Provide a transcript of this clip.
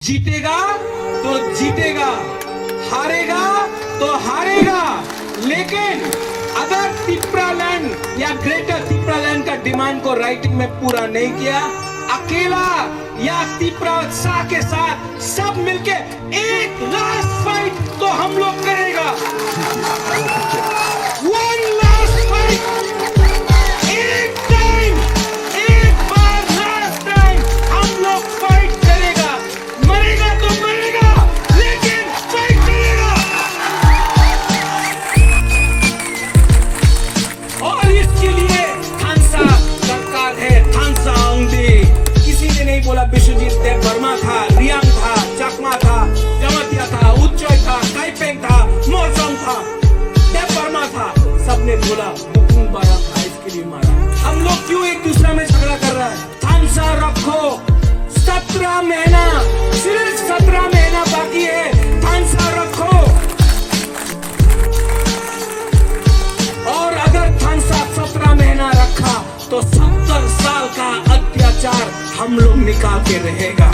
जीतेगा तो जीतेगा, हारेगा तो हारेगा, लेकिन अगर तिप्रालैंड या ग्रेटर तिप्रालैंड का डिमांड को राइटिंग में पूरा नहीं किया, अकेला या तिप्रा सा के साथ सब मिलके एक लास्ट फाइट तो हम लोग करेगा। वन लास्ट फाइट, एक टाइम, एक बार लास्ट टाइम हम लोग फाइट करेगा। मरेगा तो मरेगा, लेकिन फाइट करेगा। और इसके लिए थांसा दरकार है, थांसा आउंडे। किसी ने नहीं बोला विश्वजीत देव वर्मा था, रियांग था, चकमा था, जमातिया था, उच्चोय था, ताइपेंग था, मोरसोंग था, देव वर्मा था। सबने बोला बुकुंग बारा था, इसके लिए मारा। हम लोग क्यों एक दूसरे में झगड़ा कर रहा है? थांसा रखो, 17 महीना, सिर्फ 17 महीना बाकी है, थांसा रखो। और अगर थांसा 17 महीना रखा तो 70 साल का अत्याचार हम लोग निकाल के रहेगा।